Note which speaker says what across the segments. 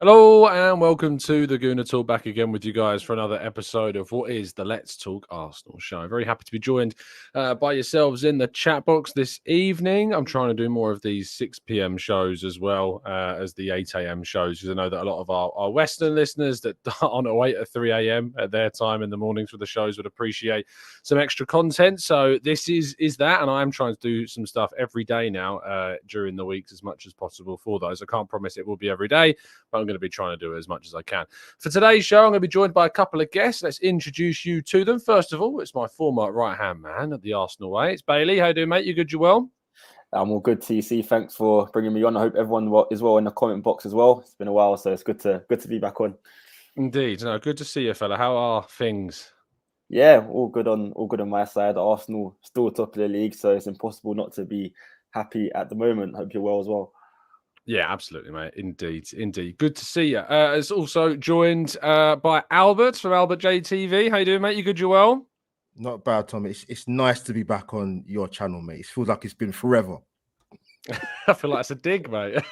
Speaker 1: Hello and welcome to the Gooner Talk, back again with you guys for another episode of what is the Let's Talk Arsenal show. Very happy to be joined by yourselves in the chat box this evening. I'm trying to do more of these 6 p.m. shows as well as the 8 a.m. shows, because I know that a lot of our Western listeners that aren't awake at 3 a.m. at their time in the mornings for the shows would appreciate some extra content. So this is that, and I am trying to do some stuff every day now during the weeks as much as possible for those. I can't promise it will be every day, but I'm going to be trying to do it as much as I can. For today's show, I'm going to be joined by a couple of guests. Let's introduce you to them. First of all, it's my former right-hand man at the Arsenal way. It's Bailey. How you doing, mate? You good? You well?
Speaker 2: I'm all good, TC. Thanks for bringing me on. I hope everyone is well in the comment box as well. It's been a while, so it's good to be back on.
Speaker 1: Indeed. No, good to see you, fella. How are things?
Speaker 2: Yeah, all good on my side. Arsenal still top of the league, so it's impossible not to be happy at the moment. Hope you're well as well.
Speaker 1: Yeah, absolutely, mate. Indeed. Good to see you. It's also joined by Albert from Albert JTV. How you doing, mate? You good? You well?
Speaker 3: Not bad, Tom. It's nice to be back on your channel, mate. It feels like it's been forever.
Speaker 1: I feel like it's a dig, mate.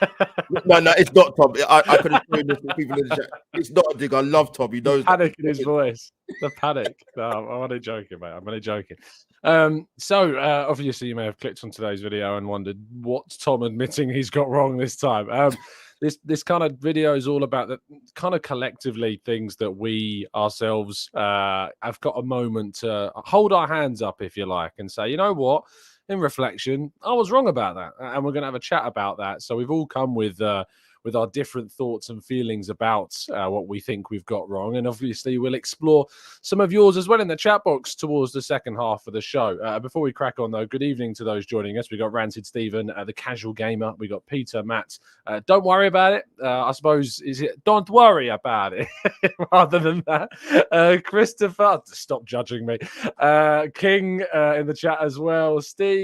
Speaker 3: No, it's not, Tom. I could have shown this to people in the chat. It's not a dig. I love Tom. He knows
Speaker 1: panic in his voice. The panic. No, I'm only joking, mate. I'm only joking. So obviously you may have clicked on today's video and wondered what's Tom admitting he's got wrong this time. This kind of video is all about the kind of collectively things that we ourselves have got a moment to hold our hands up, if you like, and say, you know what? In reflection, I was wrong about that, and we're going to have a chat about that. So we've all come with our different thoughts and feelings about what we think we've got wrong, and obviously we'll explore some of yours as well in the chat box towards the second half of the show. Before we crack on, though, good evening to those joining us. We got Ranted Stephen, the Casual Gamer. We got Peter, Matt. Don't worry about it. I suppose is it? Don't worry about it. Rather than that, Christopher, stop judging me. King in the chat as well. Steve.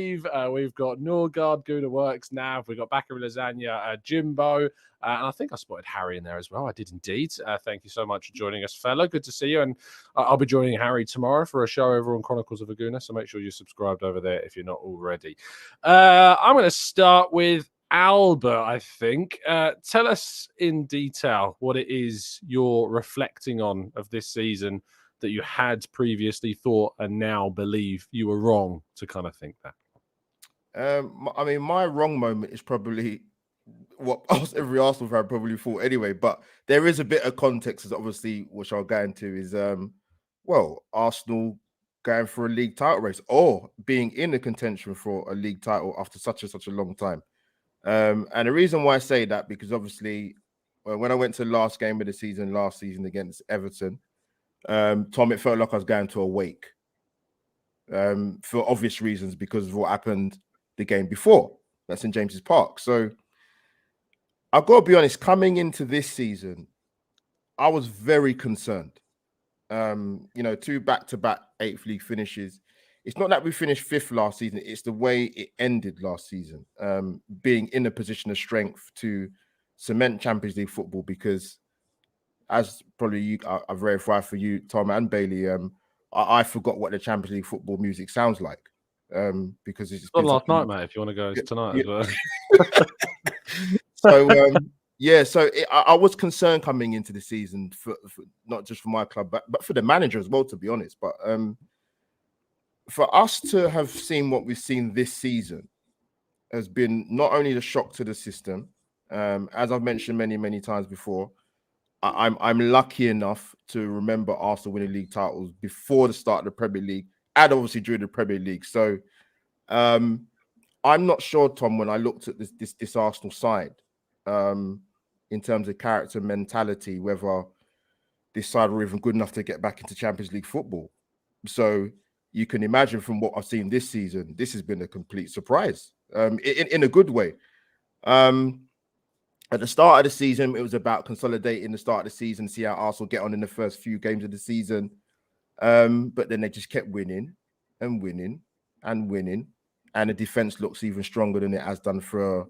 Speaker 1: We've got Norgard, Gooner Works, Nav. We've got Bakary Lasagna, Jimbo. And I think I spotted Harry in there as well. I did indeed. Thank you so much for joining us, fella. Good to see you. And I'll be joining Harry tomorrow for a show over on Chronicles of a Gooner. So make sure you're subscribed over there if you're not already. I'm going to start with Albert, I think. Tell us in detail what it is you're reflecting on of this season that you had previously thought and now believe you were wrong to kind of think that.
Speaker 3: I mean, my wrong moment is probably what every Arsenal fan probably thought anyway, but there is a bit of context, obviously, which I'll go into is Arsenal going for a league title race or being in a contention for a league title after such a long time. And the reason why I say that, because obviously when I went to the last game of the season last season against Everton, Tom, it felt like I was going to a wake for obvious reasons because of what happened the game before. That's in James's Park. So I've got to be honest, coming into this season, I was very concerned. 2 back-to-back 8th league finishes. It's not that we finished 5th last season, it's the way it ended last season, being in a position of strength to cement Champions League football, because as probably I've verified for you, Tom and Bailey, I forgot what the Champions League football music sounds like. Because it's
Speaker 1: not last night, mate. If you want to go tonight as well.
Speaker 3: So I was concerned coming into the season for not just for my club, but for the manager as well, to be honest. But for us to have seen what we've seen this season has been not only the shock to the system, as I've mentioned many times before. I'm lucky enough to remember Arsenal winning league titles before the start of the Premier League, and obviously during the Premier League. So I'm not sure, Tom, when I looked at this Arsenal side, in terms of character, mentality, whether this side were even good enough to get back into Champions League football. So you can imagine from what I've seen this season, this has been a complete surprise, in a good way. At the start of the season, it was about consolidating the start of the season, see how Arsenal get on in the first few games of the season. But then they just kept winning and winning and winning. And the defense looks even stronger than it has done for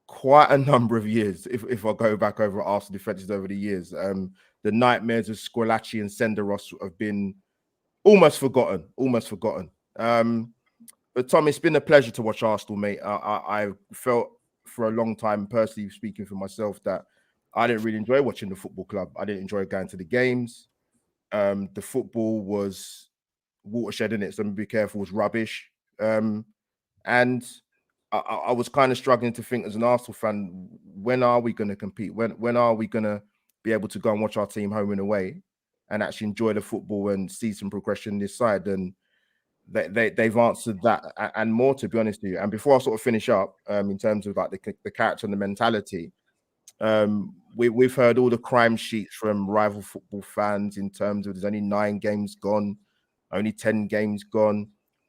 Speaker 3: quite a number of years. If I go back over Arsenal defenses over the years, the nightmares of Squillaci and Senderos have been almost forgotten. But Tom, it's been a pleasure to watch Arsenal, mate. I felt for a long time, personally speaking for myself, that I didn't really enjoy watching the football club. I didn't enjoy going to the games. The football was watershed in it, so be careful, was rubbish. And I was kind of struggling to think as an Arsenal fan, when are we going to compete? When are we going to be able to go and watch our team home and away and actually enjoy the football and see some progression this side? And they've answered that and more, to be honest with you. And before I sort of finish up, in terms of like the character and the mentality, we've heard all the crime sheets from rival football fans in terms of there's only 9 games gone, only 10 games gone.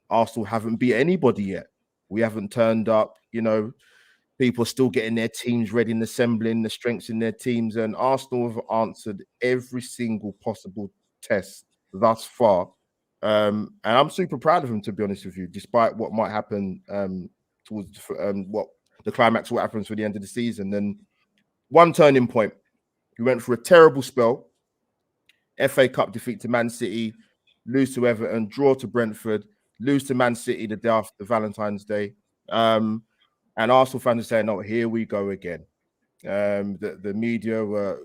Speaker 3: Arsenal haven't beat anybody yet. We haven't turned up. You know, people are still getting their teams ready and assembling the strengths in their teams. And Arsenal have answered every single possible test thus far. And I'm super proud of them, to be honest with you, despite what might happen towards what the climax, what happens for the end of the season. And one turning point, we went through a terrible spell. FA Cup defeat to Man City, lose to Everton, draw to Brentford, lose to Man City the day after Valentine's Day. And Arsenal fans are saying, "Oh, here we go again." The media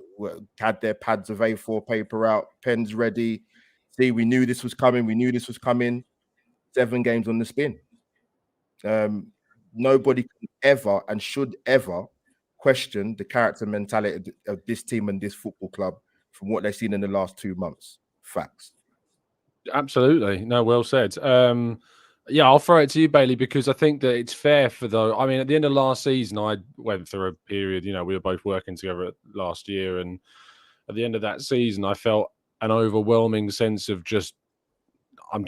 Speaker 3: had their pads of A4 paper out, pens ready. See, we knew this was coming. We knew this was coming. 7 games on the spin. Nobody can ever and should ever question the character mentality of this team and this football club from what they've seen in the last 2 months. Facts.
Speaker 1: Absolutely. No, well said. Yeah, I'll throw it to you, Bailey, because I think that it's fair for I mean, at the end of last season, I went through a period, you know, we were both working together last year. And at the end of that season, I felt an overwhelming sense of I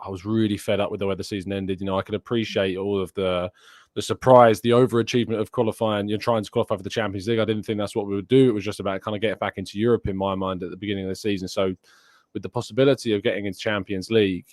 Speaker 1: was really fed up with the way the season ended. You know, I could appreciate all of the surprise, the overachievement of qualifying. You're trying to qualify for the Champions League. I didn't think that's what we would do. It was just about kind of getting back into Europe in my mind at the beginning of the season. So with the possibility of getting into Champions League,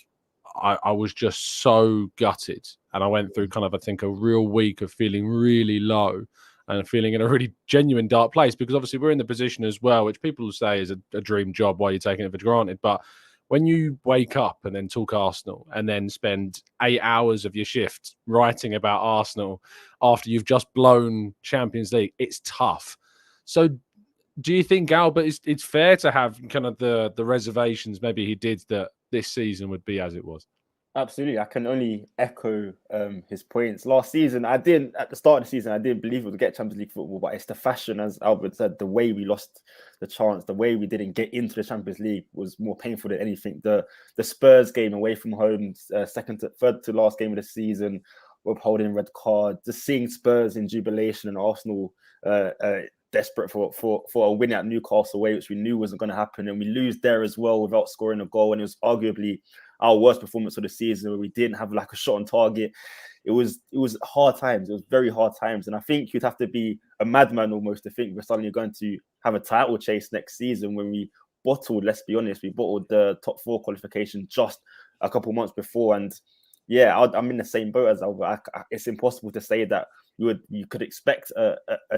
Speaker 1: I was just so gutted. And I went through kind of, I think, a real week of feeling really low and feeling in a really genuine dark place, because obviously we're in the position as well, which people say is a dream job while you're taking it for granted. But when you wake up and then talk Arsenal and then spend 8 hours of your shift writing about Arsenal after you've just blown Champions League, it's tough. So do you think, Albert, it's fair to have kind of the reservations maybe he did that this season would be as it was?
Speaker 2: Absolutely. I can only echo his points. Last season, at the start of the season, I didn't believe we would get Champions League football, but it's the fashion, as Albert said, the way we lost the chance, the way we didn't get into the Champions League was more painful than anything. The Spurs game away from home, third to last game of the season, upholding red card, just seeing Spurs in jubilation and Arsenal desperate for a win at Newcastle away, which we knew wasn't going to happen, and we lose there as well without scoring a goal, and it was arguably our worst performance of the season, where we didn't have like a shot on target. It was hard times. It was very hard times, and I think you'd have to be a madman almost to think we're suddenly going to have a title chase next season when we bottled. Let's be honest, we bottled the top 4 qualification just a couple months before, and yeah, I'm in the same boat as Albert. It's impossible to say that you could expect a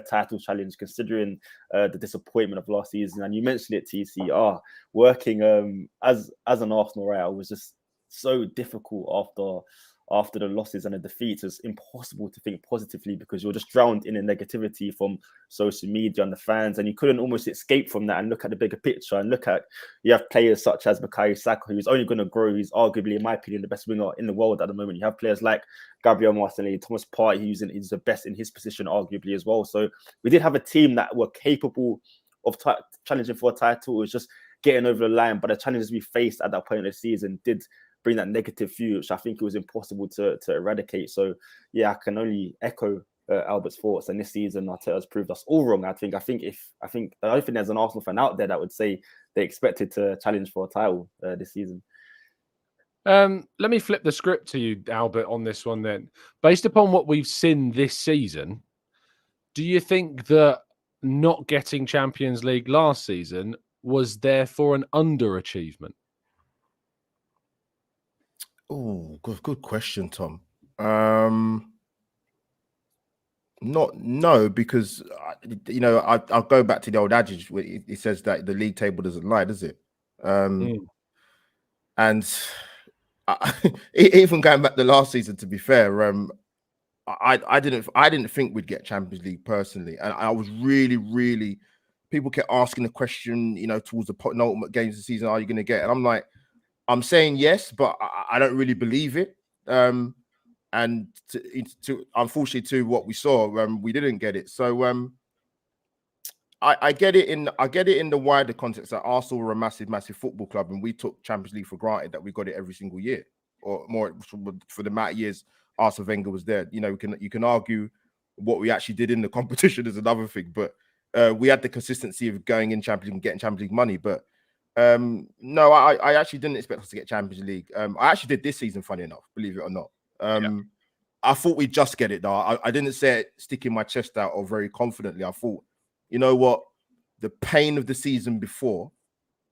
Speaker 2: title challenge considering the disappointment of last season. And you mentioned it, TC. Working as an Arsenal writer was just so difficult after the losses and the defeats. It's impossible to think positively because you're just drowned in the negativity from social media and the fans, and you couldn't almost escape from that and look at the bigger picture and look at, you have players such as Bukayo Saka, who's only going to grow. He's arguably, in my opinion, the best winger in the world at the moment. You have players like Gabriel, Thomas Partey, who's the best in his position arguably as well. So we did have a team that were capable of challenging for a title. It was just getting over the line, but the challenges we faced at that point of the season did bring that negative view, which I think it was impossible to eradicate. So yeah, I can only echo Albert's thoughts. And this season, Arteta's proved us all wrong. I think I don't think there's an Arsenal fan out there that would say they expected to challenge for a title this season.
Speaker 1: Let me flip the script to you, Albert, on this one then. Based upon what we've seen this season, do you think that not getting Champions League last season was therefore an underachievement?
Speaker 3: Oh, good question, Tom. No, because I'll go back to the old adage where it says that the league table doesn't lie, does it? And even going back to last season, to be fair, I didn't think we'd get Champions League personally, and I was really. People kept asking the question, towards the penultimate games of the season, are you going to get? And I'm like, I'm saying yes, but I don't really believe it. And to unfortunately, to what we saw, we didn't get it. So I get it in the wider context that Arsenal were a massive football club, and we took Champions League for granted that we got it every single year, or more for the amount of years Arsene Wenger was there. You can argue what we actually did in the competition is another thing, but we had the consistency of going in Champions League and getting Champions League money. But no, I actually didn't expect us to get Champions League. I actually did this season, funny enough, believe it or not. I thought we'd just get it though. I didn't say it sticking my chest out or very confidently. I thought, you know what? The pain of the season before,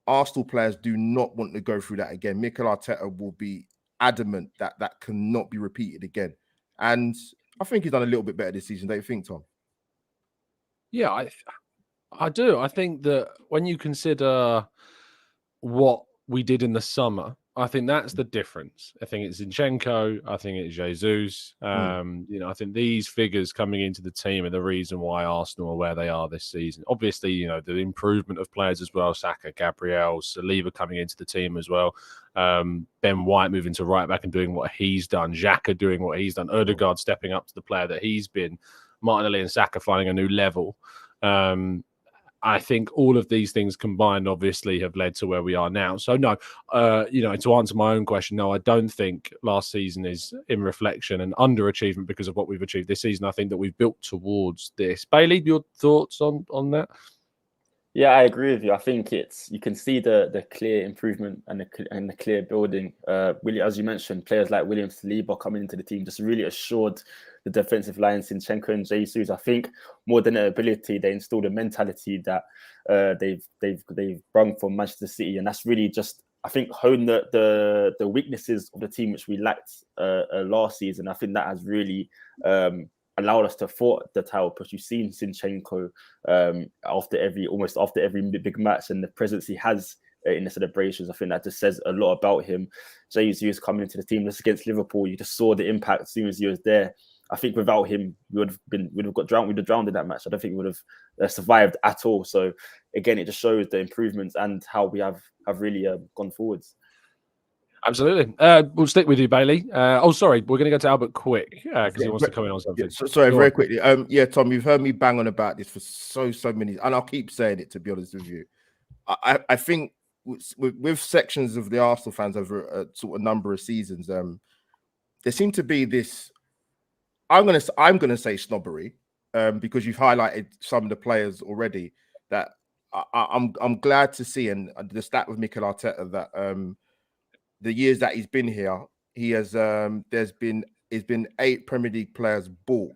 Speaker 3: Arsenal players do not want to go through that again. Mikel Arteta will be adamant that that cannot be repeated again. And I think he's done a little bit better this season, don't you think, Tom?
Speaker 1: Yeah, I do. I think that when you consider what we did in the summer, I think that's the difference. I think it's Zinchenko. I think it's Jesus. I think these figures coming into the team are the reason why Arsenal are where they are this season. Obviously, the improvement of players as well. Saka, Gabriel, Saliba coming into the team as well. Ben White moving to right back and doing what he's done. Xhaka doing what he's done. Odegaard stepping up to the player that he's been. Martinelli and Saka finding a new level. I think all of these things combined obviously have led to where we are now. So no, to answer my own question, no, I don't think last season is in reflection and underachievement because of what we've achieved this season. I think that we've built towards this. Bailey, your thoughts on that?
Speaker 2: Yeah, I agree with you. I think you can see the clear improvement and the clear building. Really, as you mentioned, players like William Saliba coming into the team just really assured the defensive line, Zinchenko and Jesus. I think more than an ability, they installed a mentality that they've brung from Manchester City, and that's really just, I think, honed the weaknesses of the team which we lacked last season. I think that has really allowed us to fought the title push. You've seen Zinchenko almost after every big match, and the presence he has in the celebrations. I think that just says a lot about him. Jesus coming into the team just against Liverpool, you just saw the impact as soon as he was there. I think without him, we'd have got drowned. We'd have drowned in that match. I don't think we would have survived at all. So again, it just shows the improvements and how we have really gone forwards.
Speaker 1: Absolutely. We'll stick with you, Bailey. Sorry, we're going to go to Albert quick because he wants to comment on something.
Speaker 3: Sorry, very quickly. Tom, you've heard me bang on about this for so many, and I'll keep saying it, to be honest with you. I think with sections of the Arsenal fans over a sort of number of seasons, there seemed to be this. I'm gonna say snobbery, because you've highlighted some of the players already. That I'm glad to see, and the stat with Mikel Arteta that the years that he's been here, he has there's been 8 Premier League players bought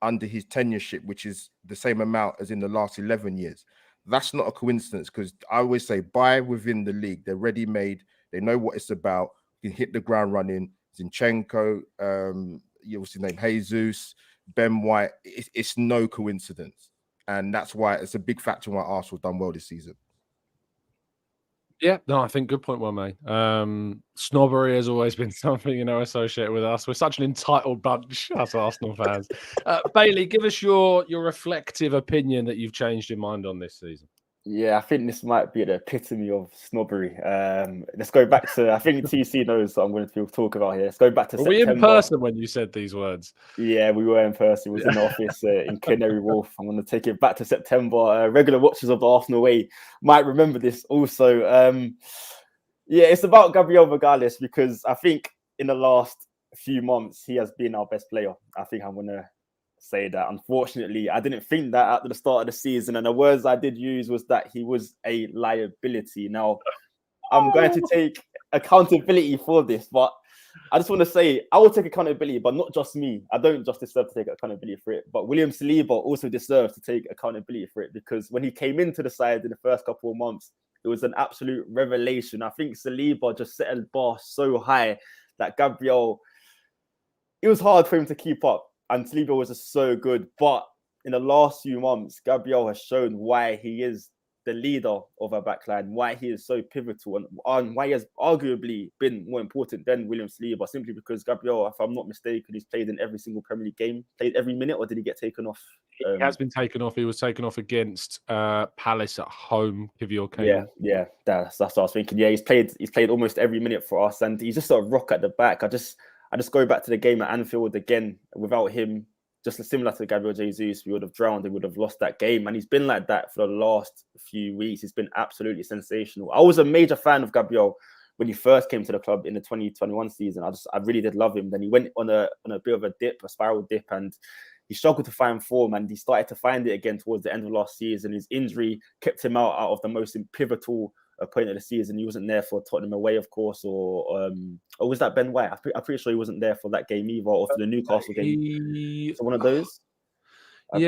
Speaker 3: under his tenureship, which is the same amount as in the last 11 years. That's not a coincidence, because I always say buy within the league. They're ready made. They know what it's about. You can hit the ground running. Zinchenko, you obviously name Jesus, Ben White. It's no coincidence, and that's why it's a big factor why Arsenal done well this season.
Speaker 1: Yeah, no, I think good point well made. Snobbery has always been something, associated with us. We're such an entitled bunch, us Arsenal fans. Bailey, give us your reflective opinion that you've changed your mind on this season.
Speaker 2: Yeah, I think this might be the epitome of snobbery. Let's go back to, I think TC knows what I'm going to talk about here. Let's go back to September.
Speaker 1: Were we in person when you said these words?
Speaker 2: Yeah, we were in person. It was in the office in Canary Wharf. I'm going to take it back to September. Regular watchers of the Arsenal way might remember this also. Yeah, it's about Gabriel regardless, because I think in the last few months, he has been our best player. I think I'm going to say that. Unfortunately, I didn't think that at the start of the season, and the words I did use was that he was a liability. Now, I'm going to take accountability for this, but I just want to say I will take accountability, but not just me. I don't just deserve to take accountability for it, but William Saliba also deserves to take accountability for it, because when he came into the side in the first couple of months, it was an absolute revelation. I think Saliba just set a bar so high that Gabriel, it was hard for him to keep up. And Saliba was just so good. But in the last few months, Gabriel has shown why he is the leader of our backline, why he is so pivotal, and why he has arguably been more important than William Saliba, simply because Gabriel, if I'm not mistaken, he's played in every single Premier League game, played every minute, or did he get taken off?
Speaker 1: He has been taken off. He was taken off against Palace at home. Kivior came
Speaker 2: Yeah,
Speaker 1: on.
Speaker 2: yeah, that's what I was thinking. Yeah, he's played almost every minute for us, and he's just a rock at the back. I just go back to the game at Anfield again. Without him, just similar to Gabriel Jesus, we would have drowned. We would have lost that game, and he's been like that for the last few weeks. He's been absolutely sensational. I was a major fan of Gabriel when he first came to the club in the 2021 season. I really did love him. Then he went on a bit of a spiral dip, and he struggled to find form, and he started to find it again towards the end of last season. His injury kept him out of the most pivotal point of the season. He wasn't there for Tottenham away, of course, or was that Ben White? I'm pretty sure he wasn't there for that game either, or for the Newcastle game. So one of those.
Speaker 1: I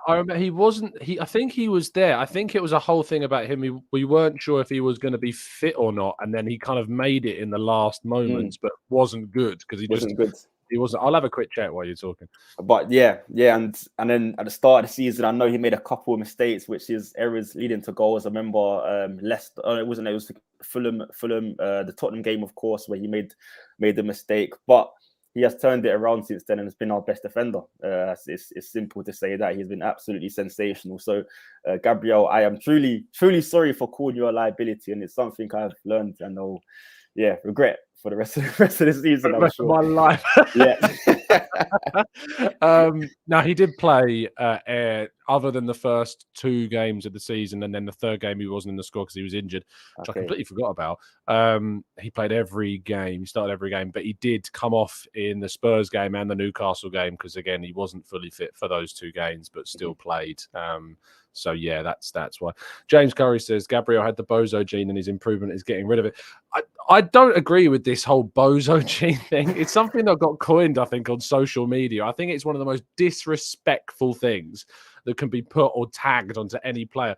Speaker 1: remember he wasn't. I think he was there. I think it was a whole thing about him. We weren't sure if he was going to be fit or not, and then he kind of made it in the last moments, but wasn't good because he
Speaker 2: wasn't good.
Speaker 1: He wasn't. I'll have a quick chat while you're talking.
Speaker 2: But yeah, and then at the start of the season, I know he made a couple of mistakes, which is errors leading to goals. I remember Leicester. It was Fulham, the Tottenham game, of course, where he made the mistake. But he has turned it around since then and has been our best defender. It's simple to say that. He's been absolutely sensational. So, Gabriel, I am truly sorry for calling you a liability, and it's something I've learned and I'll regret for the rest of the season.
Speaker 1: For the rest of my life. Now he did play other than the first 2 games of the season, and then the third game he wasn't in the squad because he was injured, which I completely forgot about. He played every game. He started every game, but he did come off in the Spurs game and the Newcastle game because again he wasn't fully fit for those 2 games, but still played. So yeah, that's why. James Curry says Gabriel had the bozo gene and his improvement is getting rid of it. I don't agree with this whole bozo gene thing. It's something that got coined, I think, on social media. I think it's one of the most disrespectful things that can be put or tagged onto any player.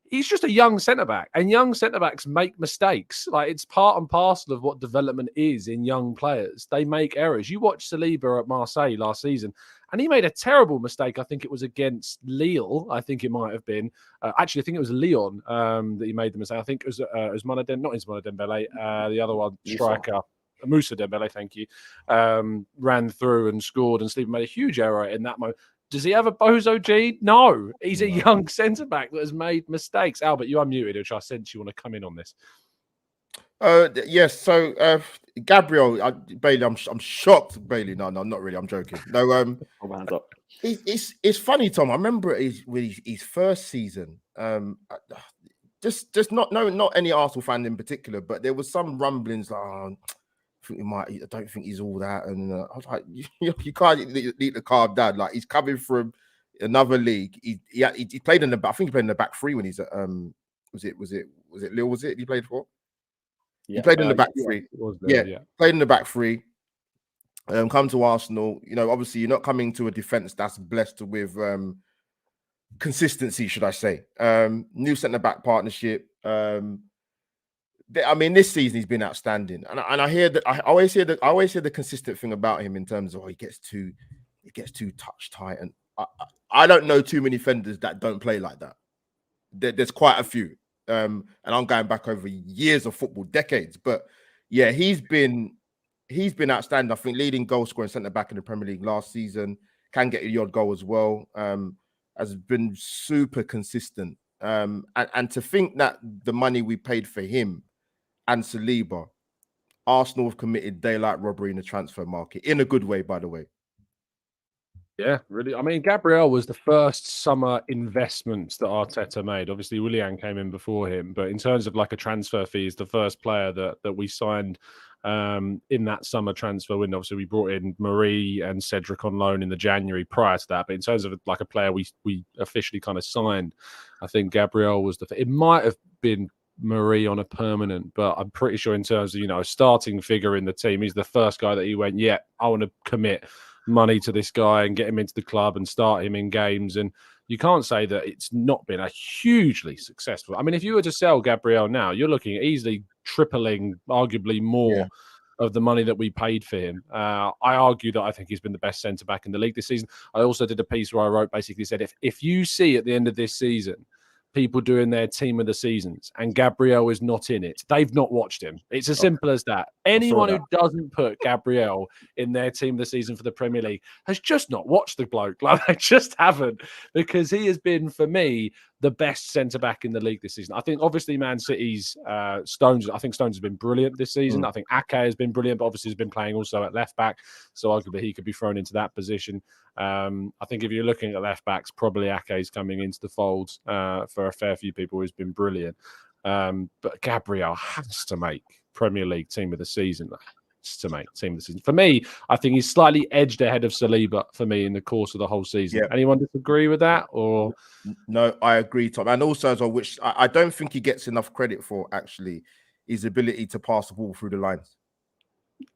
Speaker 1: He's just a young centre-back, and young centre-backs make mistakes. Like, it's part and parcel of what development is in young players. They make errors. You watch Saliba at Marseille last season, and he made a terrible mistake. I think it was against Lille. I think it might have been. Actually, I think it was Lyon that he made the mistake. I think it was Ousmane Dembele, the other one, striker. Moussa Dembele, thank you, ran through and scored, and Saliba made a huge error in that moment. Does he have a bozo gene? No. He's a young centre-back that has made mistakes. Albert, you unmuted, which I sense you want to come in on this.
Speaker 3: Yes. So, Gabriel, Bailey, I'm shocked. Bailey, no, not really. I'm joking. No, it's funny, Tom. I remember with his first season. Just not any Arsenal fan in particular, but there was some rumblings like, I don't think he's all that, and I was like, you can't eat the carb, Dad. Like, he's coming from another league. He played in the. I think he played in the back 3 when he's at was it Lille? Was it he played for? Yeah, he played in the back 3. Played in the back 3. Come to Arsenal. Obviously you're not coming to a defense that's blessed with consistency, should I say? New centre back partnership. I mean, this season he's been outstanding, and I hear that. I always hear the consistent thing about him in terms of he gets too touch tight, and I don't know too many defenders that don't play like that. There's quite a few, and I'm going back over years of football, decades. But yeah, he's been outstanding. I think leading goal scoring centre back in the Premier League last season, can get the odd goal as well. Has been super consistent, and to think that the money we paid for him and Saliba, Arsenal have committed daylight robbery in the transfer market, in a good way, by the way.
Speaker 1: Yeah, really. I mean, Gabriel was the first summer investment that Arteta made. Obviously, Willian came in before him, but in terms of like a transfer fee, he's the first player that we signed in that summer transfer window. Obviously, we brought in Marie and Cedric on loan in the January prior to that. But in terms of like a player we officially kind of signed, I think Gabriel was it might have been Marie on a permanent, but I'm pretty sure in terms of, a starting figure in the team, he's the first guy that he went, yeah, I want to commit money to this guy and get him into the club and start him in games. And you can't say that it's not been a hugely successful. I mean, if you were to sell Gabriel now, you're looking at easily tripling, arguably more of the money that we paid for him. I argue that I think he's been the best centre-back in the league this season. I also did a piece where I wrote, basically said, if you see at the end of this season people doing their team of the seasons and Gabriel is not in it, they've not watched him. It's as simple as that. Anyone who doesn't put Gabriel in their team of the season for the Premier League has just not watched the bloke. Like, they just haven't, because he has been, for me, the best centre-back in the league this season. I think, obviously, Man City's Stones, I think Stones has been brilliant this season. I think Ake has been brilliant, but obviously has been playing also at left-back, so arguably he could be thrown into that position. I think if you're looking at left-backs, probably Ake's coming into the fold for a fair few people who's been brilliant. But Gabriel has to make Premier League team of the season. For me, I think he's slightly edged ahead of Saliba for me in the course of the whole season.
Speaker 3: Yeah.
Speaker 1: Anyone disagree with that? Or
Speaker 3: no, I agree, Tom. And also, as well, which I don't think he gets enough credit for, actually, his ability to pass the ball through the lines.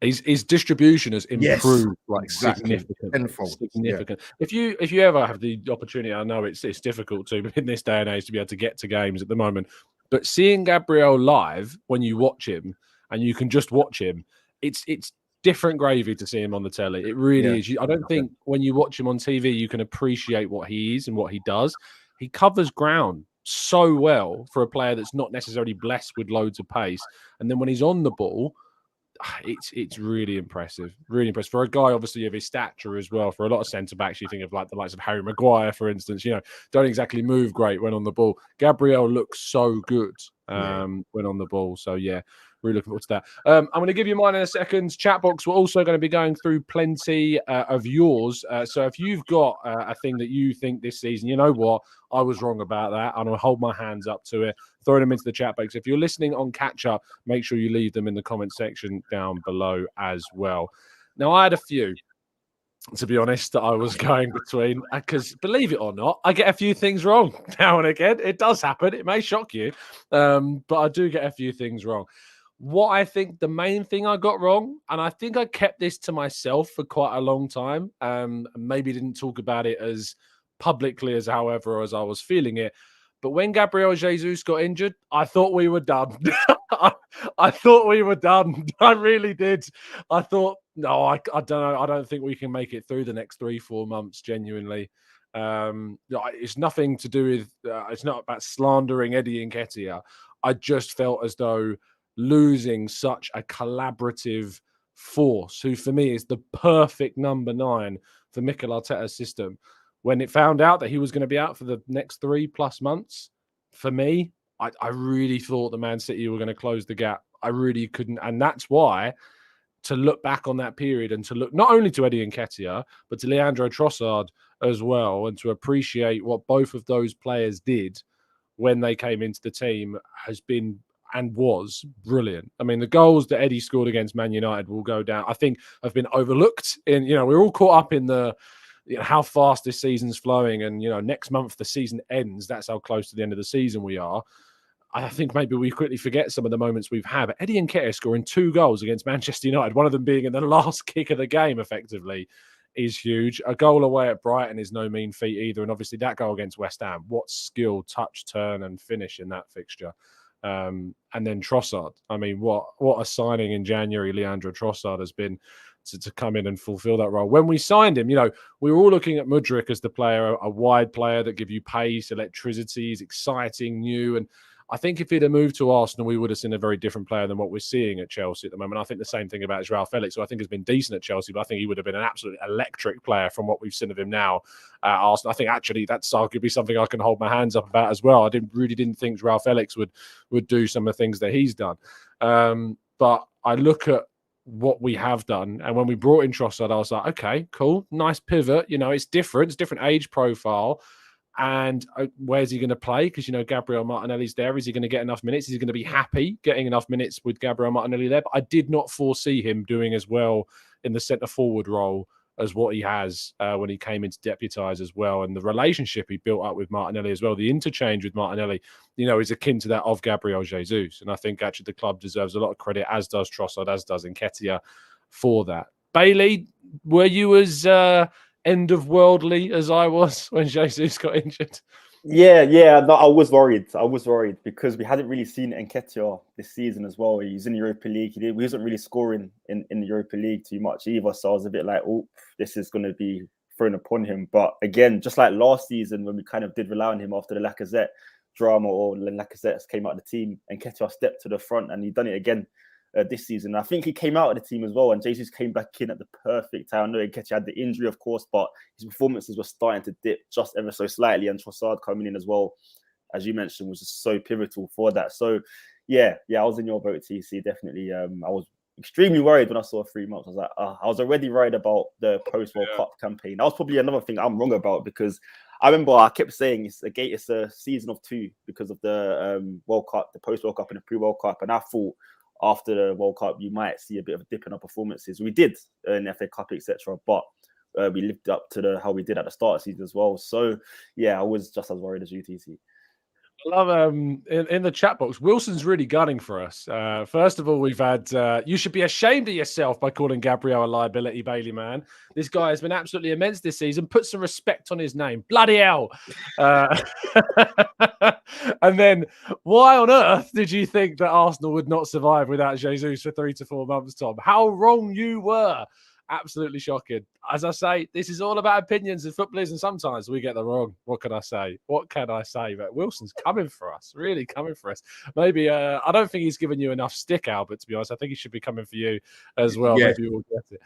Speaker 1: His distribution has improved
Speaker 3: exactly.
Speaker 1: significant. If you ever have the opportunity, I know it's difficult to in this day and age to be able to get to games at the moment, but seeing Gabriel live, when you watch him and you can just watch him, it's different gravy to see him on the telly. It really is. I don't think when you watch him on TV you can appreciate what he is and what he does. He covers ground so well for a player that's not necessarily blessed with loads of pace, and then when he's on the ball, it's really impressive. Really impressive for a guy, obviously, of his stature as well. For a lot of centre backs, you think of like the likes of Harry Maguire, for instance. Don't exactly move great when on the ball. Gabriel looks so good when on the ball. So really looking forward to that. I'm going to give you mine in a second. Chat box, we're also going to be going through plenty of yours. So if you've got a thing that you think this season, you know what, I was wrong about that, I'm going to hold my hands up to it. Throw them into the chat box. If you're listening on catch up, make sure you leave them in the comment section down below as well. Now, I had a few, to be honest, that I was going between, because believe it or not, I get a few things wrong now and again. It does happen. It may shock you, but I do get a few things wrong. What I think the main thing I got wrong, and I think I kept this to myself for quite a long time, maybe didn't talk about it as publicly as I was feeling it, but when Gabriel Jesus got injured, I thought we were done. I thought we were done. I really did. I thought, no, I don't know. I don't think we can make it through the next 3-4 months, genuinely. It's nothing to do with, it's not about slandering Eddie Nketiah. I just felt as though losing such a collaborative force, who for me is the perfect number 9 for Mikel Arteta's system, when it found out that he was going to be out for the next 3+ months, for me, I really thought the Man City were going to close the gap. I really couldn't. And that's why, to look back on that period and to look not only to Eddie Nketiah, but to Leandro Trossard as well, and to appreciate what both of those players did when they came into the team, has been and was brilliant. I mean, the goals that Eddie scored against Man United will go down, I think, have been overlooked. We're all caught up in the how fast this season's flowing, and next month the season ends. That's how close to the end of the season we are. I think maybe we quickly forget some of the moments we've had. But Eddie Nketiah scoring 2 goals against Manchester United, one of them being in the last kick of the game, effectively, is huge. A goal away at Brighton is no mean feat either. And obviously that goal against West Ham, what skill, touch, turn and finish in that fixture. And then Trossard. I mean, what a signing in January Leandro Trossard has been to come in and fulfill that role. When we signed him, we were all looking at Mudryk as the player, a wide player that give you pace, electricity, is exciting, new. And I think if he'd have moved to Arsenal, we would have seen a very different player than what we're seeing at Chelsea at the moment. I think the same thing about Joao Felix, who I think has been decent at Chelsea, but I think he would have been an absolutely electric player from what we've seen of him now at Arsenal. I think actually that's arguably something I can hold my hands up about as well. I really didn't think Joao Felix would do some of the things that he's done. But I look at what we have done, and when we brought in Trossard, I was like, okay, cool, nice pivot. It's different. It's different age profile. And where's he going to play? Because, Gabriel Martinelli's there. Is he going to get enough minutes? Is he going to be happy getting enough minutes with Gabriel Martinelli there? But I did not foresee him doing as well in the centre-forward role as what he has when he came in to deputise as well. And the relationship he built up with Martinelli as well, the interchange with Martinelli, is akin to that of Gabriel Jesus. And I think actually the club deserves a lot of credit, as does Trossard, as does Nketiah, for that. Bailey, were you as end of worldly as I was when Jesus got injured?
Speaker 2: Yeah. No, I was worried because we hadn't really seen Nketiah this season as well. He's in the Europa League. He wasn't really scoring in the Europa League too much either. So I was a bit like, oh, this is going to be thrown upon him. But again, just like last season when we kind of did rely on him after the Lacazette drama or Lacazette came out of the team and Ketia stepped to the front, and he done it again this season. I think he came out of the team as well, and Jesus came back in at the perfect time. I know Ketia had the injury, of course, but his performances were starting to dip just ever so slightly, and Trossard coming in as well, as you mentioned, was just so pivotal for that. So, yeah, I was in your boat, TC, definitely. I was extremely worried when I saw 3 months. I was like, I was already worried about the post-World Cup campaign. That was probably another thing I'm wrong about, because I remember I kept saying it's a season of two because of the World Cup, the post-World Cup and the pre-World Cup. And I thought after the World Cup, you might see a bit of a dip in our performances. We did in the FA Cup, etc. But we lived up to how we did at the start of the season as well. So, yeah, I was just as worried as UTC.
Speaker 1: I love in the chat box, Wilson's really gunning for us. First of all, we've had you should be ashamed of yourself by calling Gabriel a liability, Bailey man. This guy has been absolutely immense this season. Put some respect on his name. Bloody hell. And then why on earth did you think that Arsenal would not survive without Jesus for 3 to 4 months, Tom? How wrong you were. Absolutely shocking. As I say, this is all about opinions and footballers, and sometimes we get them wrong. What can I say? But Wilson's coming for us, really coming for us. Maybe I don't think he's given you enough stick, Albert, to be honest. I think he should be coming for you as well.
Speaker 3: Yeah.
Speaker 1: Maybe we'll get it.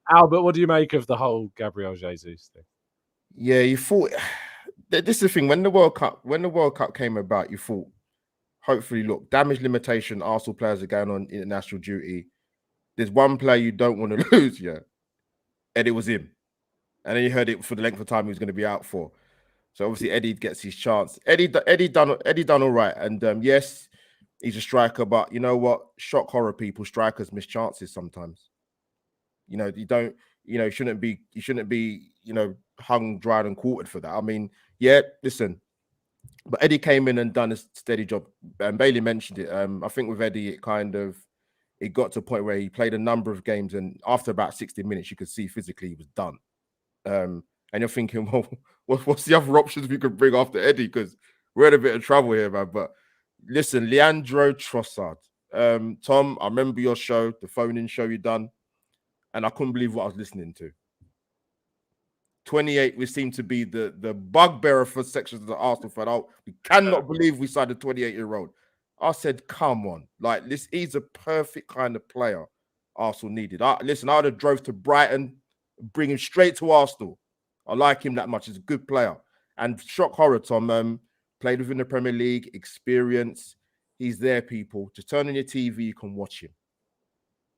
Speaker 1: Albert, what do you make of the whole Gabriel Jesus thing?
Speaker 3: Yeah, you thought this is the thing. When the World Cup came about, you thought, hopefully, look, damage limitation, Arsenal players are going on international duty. There's one player you don't want to lose, yeah, and it was him. And then you heard it for the length of time he was going to be out for. So obviously Eddie gets his chance. Eddie done all right, and yes, he's a striker. But you know what? Shock horror, people. Strikers miss chances sometimes. You know, you shouldn't be hung, dried, and quartered for that. I mean, yeah, listen. But Eddie came in and done a steady job. And Bailey mentioned it. I think with Eddie, it got to a point where he played a number of games, and after about 60 minutes, you could see physically he was done. And you're thinking, well, what's the other options we could bring after Eddie? Because we're in a bit of trouble here, man. But listen, Leandro Trossard. Tom, I remember your show, the phone-in show you done, and I couldn't believe what I was listening to. 28, we seem to be the bugbearer for sections of the Arsenal fan. We cannot believe we signed a 28-year-old. I said, come on. Like, this, he's a perfect kind of player Arsenal needed. I would have drove to Brighton, bring him straight to Arsenal. I like him that much. He's a good player. And shock horror, Tom, played within the Premier League, experience. He's there, people. Just turn on your TV, you can watch him.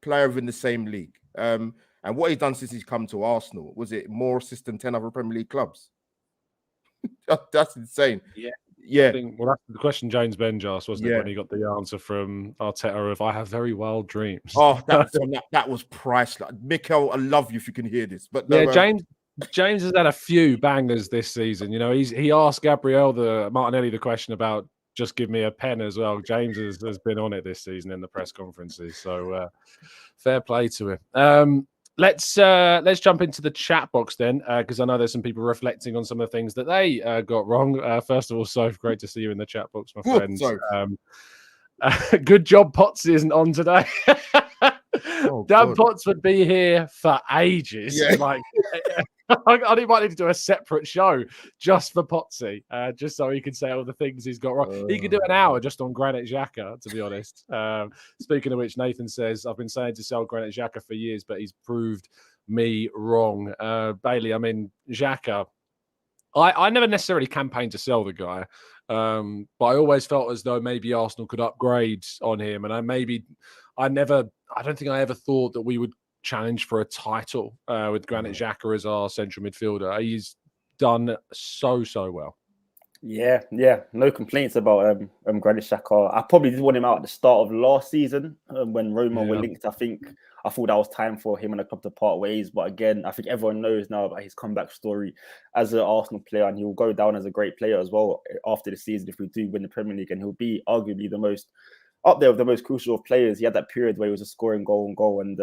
Speaker 3: Player within the same league. And what he's done since he's come to Arsenal, was it more assists than 10 other Premier League clubs? That's insane. Yeah.
Speaker 1: Well, that's the question James Benj asked, wasn't it, when he got the answer from Arteta of "I have very wild dreams."
Speaker 3: Oh, that was priceless. Mikel, I love you if you can hear this. But
Speaker 1: no, yeah, James has had a few bangers this season. You know, he asked Gabriel Martinelli the question about just give me a pen as well. James has been on it this season in the press conferences, so fair play to him. Let's jump into the chat box then, because I know there's some people reflecting on some of the things that they got wrong. First of all, Soph, great to see you in the chat box, my friends. Good job, Potts isn't on today. Dan Potts would be here for ages.
Speaker 3: Yeah.
Speaker 1: Like, I might need to do a separate show just for Potsy, just so he can say all the things he's got wrong. He could do an hour just on Granit Xhaka, to be honest. Speaking of which, Nathan says, I've been saying to sell Granit Xhaka for years, but he's proved me wrong. Bailey, I mean, Xhaka, I never necessarily campaigned to sell the guy, but I always felt as though maybe Arsenal could upgrade on him. And I don't think I ever thought that we would challenge for a title with Granit Xhaka as our central midfielder. He's done so well.
Speaker 2: Yeah, no complaints about Granit Xhaka. I probably did want him out at the start of last season when Roma were linked. I thought that was time for him and the club to part ways. But again, I think everyone knows now about his comeback story as an Arsenal player, and he will go down as a great player as well after the season if we do win the Premier League. And he'll be arguably the most up there with the most crucial of players. He had that period where he was just scoring goal, and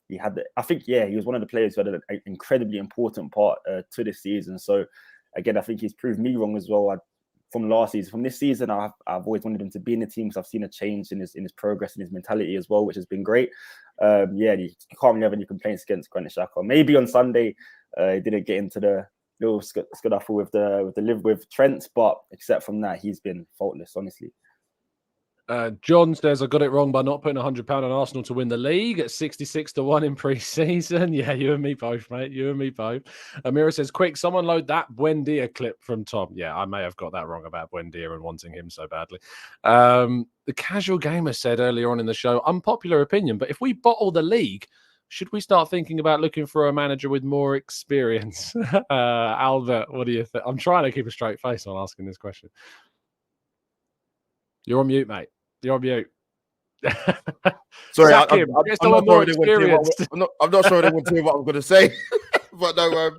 Speaker 2: he was one of the players who had an incredibly important part to this season. So again, I think he's proved me wrong as well. From last season, from this season, I've always wanted him to be in the team because I've seen a change in his progress and his mentality as well, which has been great. You can't really have any complaints against Granit Xhaka. Maybe on Sunday, he didn't get into the little scuffle with Trent, but except from that, he's been faultless, honestly.
Speaker 1: John says, I got it wrong by not putting £100 on Arsenal to win the league at 66-1 in pre-season. Yeah, you and me both, mate. You and me both. Amira says, quick, someone load that Buendia clip from Tom. Yeah, I may have got that wrong about Buendia and wanting him so badly. The Casual Gamer said earlier on in the show, unpopular opinion, but if we bottle the league, should we start thinking about looking for a manager with more experience? Albert, what do you think? I'm trying to keep a straight face on asking this question. You're on mute, mate. You're on mute.
Speaker 3: Sorry,
Speaker 1: I'm not sure
Speaker 3: they want to hear what I'm going to say. But no,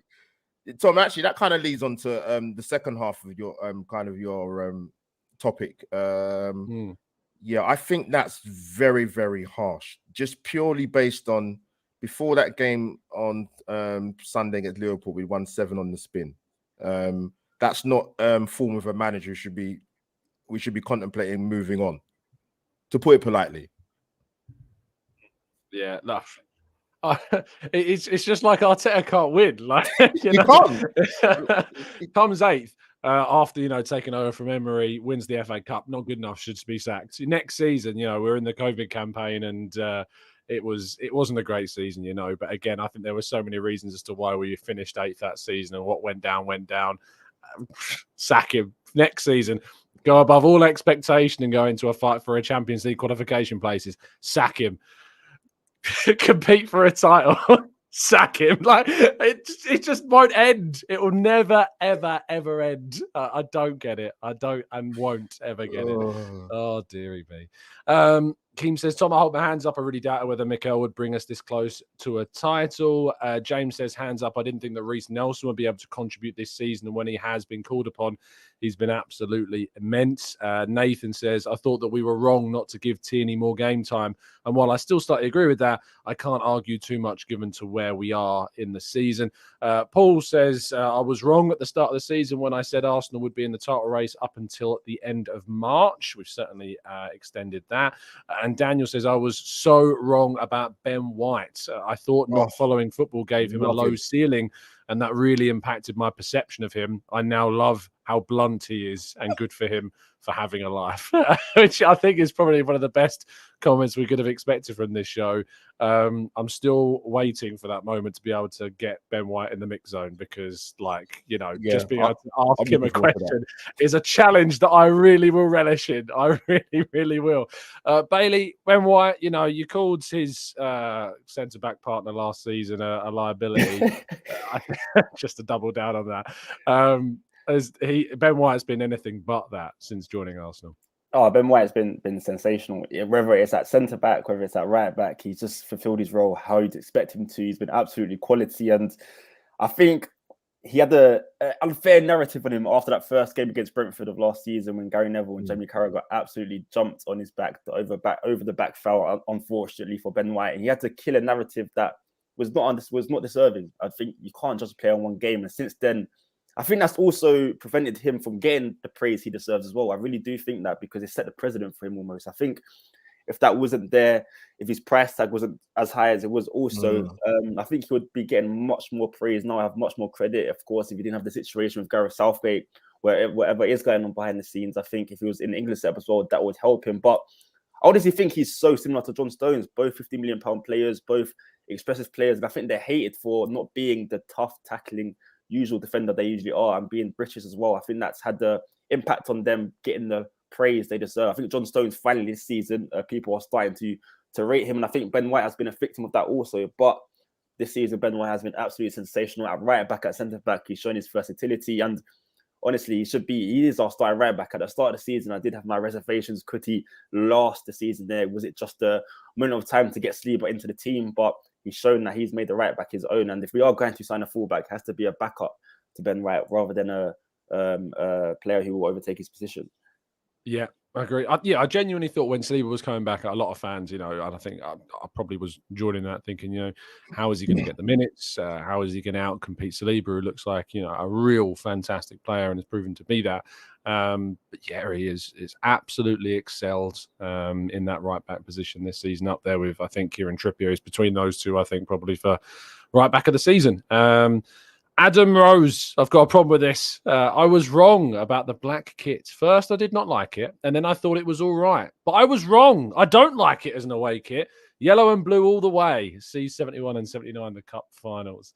Speaker 3: Tom, actually, that kind of leads on to the second half of your topic. Yeah, I think that's very, very harsh. Just purely based on before that game on Sunday against Liverpool, we won 7 on the spin. That's not form of a manager we should be contemplating moving on, to put it politely. Yeah,
Speaker 1: no. It's just like Arteta can't win. Like
Speaker 3: he can't.
Speaker 1: He comes 8th after taking over from Emery, wins the FA Cup. Not good enough, should be sacked. Next season, we're in the COVID campaign, and it wasn't a great season, But again, I think there were so many reasons as to why we finished 8th that season, and what went down. Sack him next season. Go above all expectation and go into a fight for a Champions League qualification places. Sack him. Compete for a title. Sack him. Like it just won't end. It will never, ever, ever end. I don't get it. I don't and won't ever get it. Oh, dearie me. Keem says, Tom, I hold my hands up. I really doubt whether Mikel would bring us this close to a title. James says, hands up. I didn't think that Reece Nelson would be able to contribute this season. And when he has been called upon, he's been absolutely immense. Nathan says, I thought that we were wrong not to give Tierney more game time. And while I still slightly agree with that, I can't argue too much given to where we are in the season. Paul says, I was wrong at the start of the season when I said Arsenal would be in the title race up until the end of March. We've certainly extended that. And Daniel says, I was so wrong about Ben White. I thought not following football gave him a low ceiling, and that really impacted my perception of him. I now love how blunt he is, and good for him for having a life, which I think is probably one of the best comments we could have expected from this show. I'm still waiting for that moment to be able to get Ben White in the mix zone, because just being able to ask him a question is a challenge that I really will relish in. I really, really will. Bailey, Ben White, you called his centre-back partner last season a liability. Just to double down on that. Ben White's been anything but that since joining Arsenal.
Speaker 2: Oh, Ben White's been sensational. Whether it's at centre back, whether it's at right back, he's just fulfilled his role how you'd expect him to. He's been absolutely quality, and I think he had an unfair narrative on him after that first game against Brentford of last season, when Gary Neville and Jamie Carragher got absolutely jumped on his back over the back foul, unfortunately for Ben White, and he had to kill a narrative that was not deserving. I think you can't just play on one game, and since then, I think that's also prevented him from getting the praise he deserves as well. I really do think that, because it set the precedent for him almost. I think if that wasn't there, if his price tag wasn't as high as it was also, I think he would be getting much more praise now. I have much more credit, of course, if he didn't have the situation with Gareth Southgate, where whatever is going on behind the scenes. I think if he was in the England setup as well, that would help him. But I honestly think he's so similar to John Stones, both £50 million players, both expressive players. And I think they're hated for not being the tough tackling usual defender they usually are, and being British as well. I think that's had the impact on them getting the praise they deserve. I think John Stones finally this season, people are starting to rate him, and I think Ben White has been a victim of that also. But this season, Ben White has been absolutely sensational at right back, at centre back. He's shown his versatility, and honestly, he is our starting right back. At the start of the season, I did have my reservations. Could he last the season there? Was it just a moment of time to get Saliba into the team? But he's shown that he's made the right back his own. And if we are going to sign a fullback, it has to be a backup to Ben White rather than a player who will overtake his position.
Speaker 1: Yeah, I agree. I genuinely thought when Saliba was coming back, a lot of fans, and I think I probably was joining that, thinking, how is he going to get the minutes? How is he going to out-compete Saliba, who looks like, a real fantastic player and has proven to be that. But yeah, he is absolutely excelled in that right-back position this season, up there with, I think, Kieran Trippier is between those two, I think, probably for right-back of the season. Adam Rose, I've got a problem with this. I was wrong about the black kit. First, I did not like it, and then I thought it was all right. But I was wrong. I don't like it as an away kit. Yellow and blue all the way. See 71 and 79, the cup finals.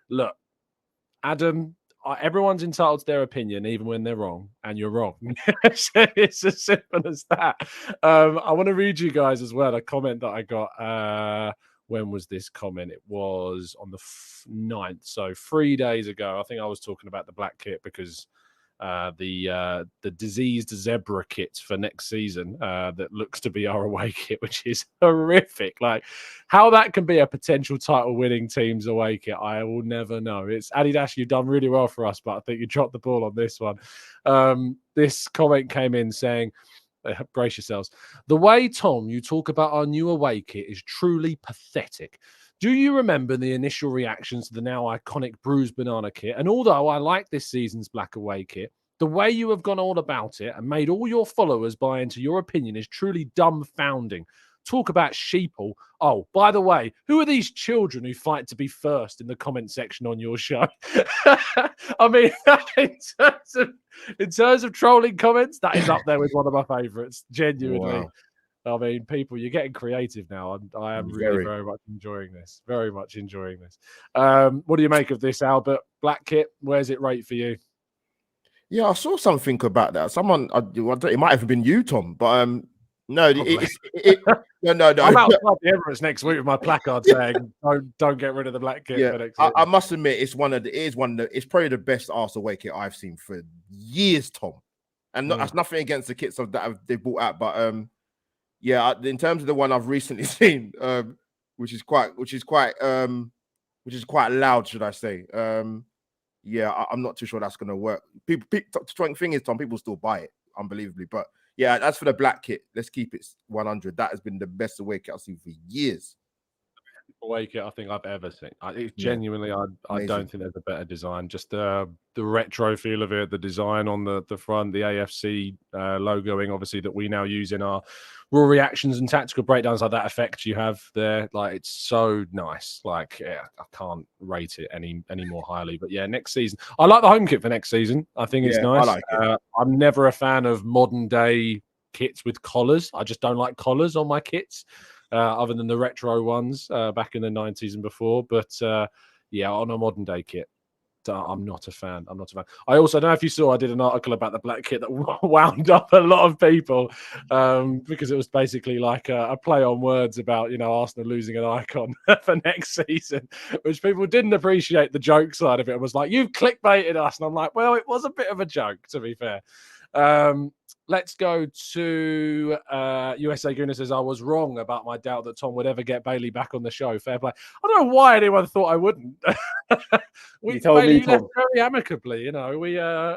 Speaker 1: Look, Adam, everyone's entitled to their opinion, even when they're wrong, and you're wrong. It's as simple as that. I want to read you guys as well a comment that I got. When was this comment? It was on the 9th, so 3 days ago. I think I was talking about the black kit because the diseased zebra kit for next season that looks to be our away kit, which is horrific. Like how that can be a potential title winning team's away kit, I will never know. It's Adidas, you've done really well for us, but I think you dropped the ball on this one. This comment came in saying, brace yourselves. The way, Tom, you talk about our new away kit is truly pathetic. Do you remember the initial reactions to the now iconic bruised banana kit? And although I like this season's black away kit, the way you have gone all about it and made all your followers buy into your opinion is truly dumbfounding. Talk about sheeple. Oh, by the way, who are these children who fight to be first in the comment section on your show? I mean, in terms of trolling comments, that is up there with one of my favorites, genuinely. Wow. I mean, people, you're getting creative now. I am really very much enjoying this. Very much enjoying this. What do you make of this, Albert? Black kit, where's it rate for you?
Speaker 3: Yeah, I saw something about that. Someone, it might have been you, Tom, but no, no.
Speaker 1: I'm outside the Emirates next week with my placard saying, "Don't get rid of the black kit."
Speaker 3: Yeah,
Speaker 1: for next
Speaker 3: I must admit, it's it's probably the best Arsenal away kit I've seen for years, Tom. And that's nothing against the kits that they brought out, but yeah, in terms of the one I've recently seen, which is quite loud, should I say? Yeah, I'm not too sure that's going to work. The thing is, Tom, people still buy it, unbelievably. But yeah, as for the black kit, let's keep it 100. That has been the best away kit I've seen for years.
Speaker 1: Away kit I think I've ever seen. It's genuinely, I don't think there's a better design. Just the retro feel of it, the design on the front, the AFC logoing, obviously, that we now use in our raw reactions and tactical breakdowns, like that effect you have there. Like, it's so nice. Like, yeah, I can't rate it any more highly. But yeah, next season, I like the home kit for next season. I think it's nice. I like it. I'm never a fan of modern day kits with collars. I just don't like collars on my kits. Other than the retro ones back in the 90s and before. But yeah, on a modern day kit, I'm not a fan. I also don't know if you saw, I did an article about the black kit that wound up a lot of people because it was basically like a play on words about, Arsenal losing an icon for next season, which people didn't appreciate the joke side of it. It was like, you've clickbaited us. And I'm like, well, it was a bit of a joke, to be fair. Let's go to USA Gooner says, I was wrong about my doubt that Tom would ever get Bailey back on the show. Fair play. I don't know why anyone thought I wouldn't. Bailey left very amicably,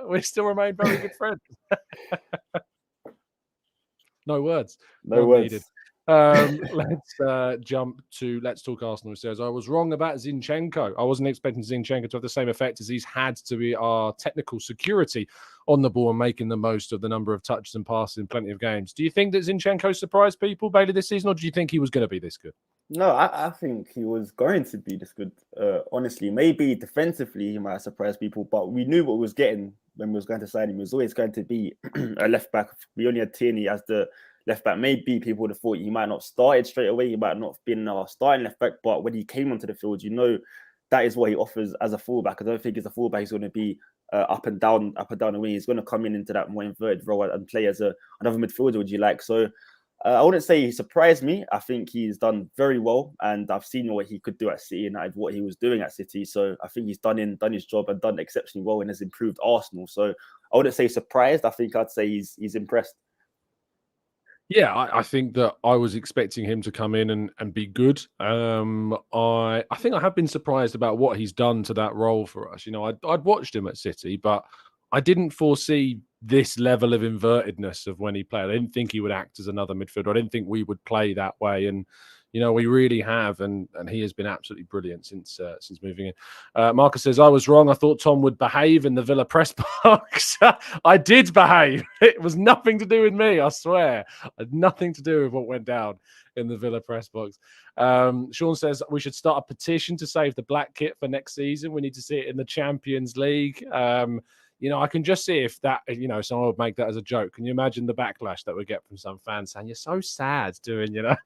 Speaker 1: we still remain very good friends. No words.
Speaker 2: No words.
Speaker 1: Needed. Let's talk Arsenal. It says, I was wrong about Zinchenko. I wasn't expecting Zinchenko to have the same effect as he's had to be our technical security on the ball and making the most of the number of touches and passes in plenty of games. Do you think that Zinchenko surprised people, Bailey, this season, or do you think he was going to be this good?
Speaker 2: No, I think he was going to be this good. Honestly, maybe defensively he might have surprised people, but we knew what we was getting when we was going to sign him. He was always going to be a left back. We only had Tierney as the left back. Maybe people would have thought he might not started straight away. He might not have been our starting left back, but when he came onto the field, that is what he offers as a fullback. I don't think as a fullback he's going to be up and down the wing. He's going to come into that more inverted role and play as another midfielder, would you like? So I wouldn't say he surprised me. I think he's done very well, and I've seen what he could do at City and what he was doing at City. So I think he's done his job and done exceptionally well and has improved Arsenal. So I wouldn't say surprised. I think I'd say he's impressed.
Speaker 1: Yeah, I think that I was expecting him to come in and be good. I think I have been surprised about what he's done to that role for us. I'd watched him at City, but I didn't foresee this level of invertedness of when he played. I didn't think he would act as another midfielder. I didn't think we would play that way. And, You know, we really have, and he has been absolutely brilliant since moving in. Marcus says, I was wrong. I thought Tom would behave in the Villa press box. I did behave. It was nothing to do with me, I swear. It had nothing to do with what went down in the Villa press box. Sean says we should start a petition to save the black kit for next season. We need to see it in the Champions League. You know, I can just see if that, you know, someone would make that as a joke. Can you imagine the backlash that we get from some fans saying, you're so sad doing, you know,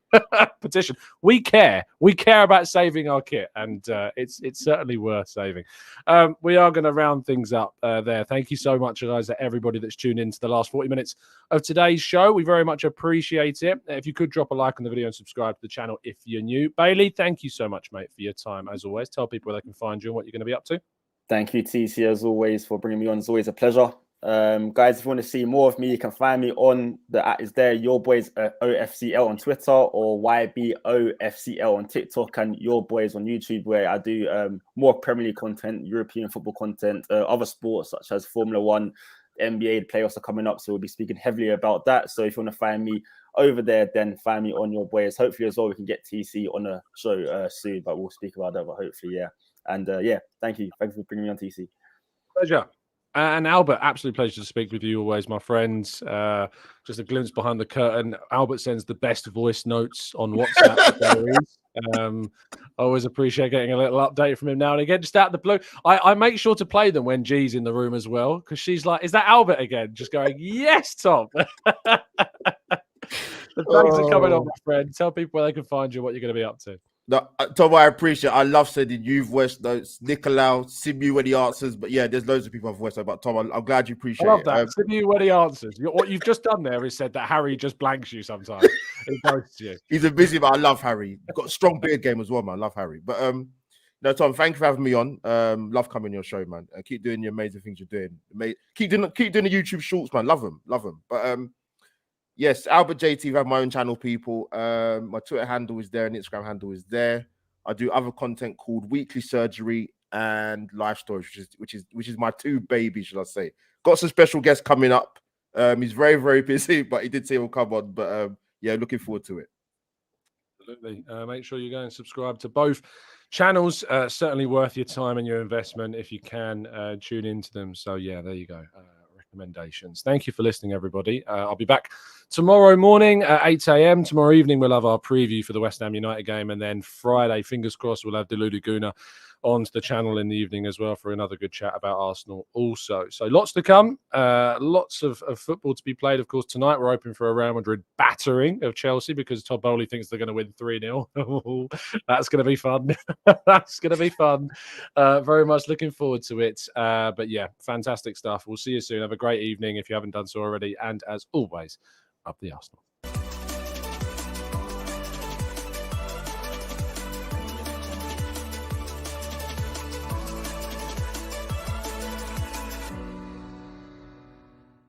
Speaker 1: petition? We care. We care about saving our kit, and it's certainly worth saving. We are going to round things up there. Thank you so much, guys, to everybody that's tuned in to the last 40 minutes of today's show. We very much appreciate it. If you could drop a like on the video and subscribe to the channel if you're new. Bailey, thank you so much, mate, for your time, as always. Tell people where they can find you and what you're going to be up to.
Speaker 2: Thank you, TC, as always, for bringing me on. It's always a pleasure. Guys, if you want to see more of me, you can find me on the @ is there, Your Boys OFCL on Twitter, or YBOFCL on TikTok, and Your Boys on YouTube, where I do more Premier League content, European football content, other sports such as Formula One, NBA. The playoffs are coming up, so we'll be speaking heavily about that. So if you want to find me over there, then find me on Your Boys. Hopefully as well we can get TC on a show soon, but we'll speak about that. But hopefully, yeah. And yeah, thank you. Thanks for bringing me on, TC.
Speaker 1: Pleasure. And Albert, absolute pleasure to speak with you always, my friends. Just a glimpse behind the curtain. Albert sends the best voice notes on WhatsApp. I always appreciate getting a little update from him now and again, just out of the blue. I make sure to play them when G's in the room as well, because she's like, is that Albert again? Just going, yes, Tom. Thanks for coming on, my friend. Tell people where they can find you, what you're going to be up to.
Speaker 3: No, Tom, I appreciate. I love sending you voice notes, Nicolau, Simu when he answers. But yeah, there's loads of people I've voiced about. Tom, I'm glad you appreciate
Speaker 1: I love that.
Speaker 3: it.
Speaker 1: Simu when he answers. What you've just done there is said that Harry just blanks you sometimes. He ghosts you.
Speaker 3: He's a busy, but I love Harry. Got a strong beard game as well, man. I love Harry. But no, Tom, thank you for having me on. Love coming on your show, man. Keep doing the amazing things you're doing. Keep doing the YouTube shorts, man. Love them. But yes, Albert JT, I have my own channel, people. My Twitter handle is there and Instagram handle is there. I do other content called Weekly Surgery and Life Stories, which is my two babies, should I say. Got some special guests coming up. He's very, very busy, but he did say he'll come on. But yeah, looking forward to it.
Speaker 1: Absolutely. Make sure you go and subscribe to both channels. Certainly worth your time and your investment if you can tune into them. So yeah, there you go. Recommendations. Thank you for listening, everybody. I'll be back tomorrow morning at 8 a.m. Tomorrow evening, we'll have our preview for the West Ham United game. And then Friday, fingers crossed, we'll have Delulu Gooner onto the channel in the evening as well for another good chat about Arsenal also. So lots to come. Lots of football to be played. Of course, tonight we're hoping for a Real Madrid battering of Chelsea because Todd Bowley thinks they're going to win 3-0. That's going to be fun. That's going to be fun. Very much looking forward to it. But yeah, fantastic stuff. We'll see you soon. Have a great evening if you haven't done so already. And as always, up the Arsenal.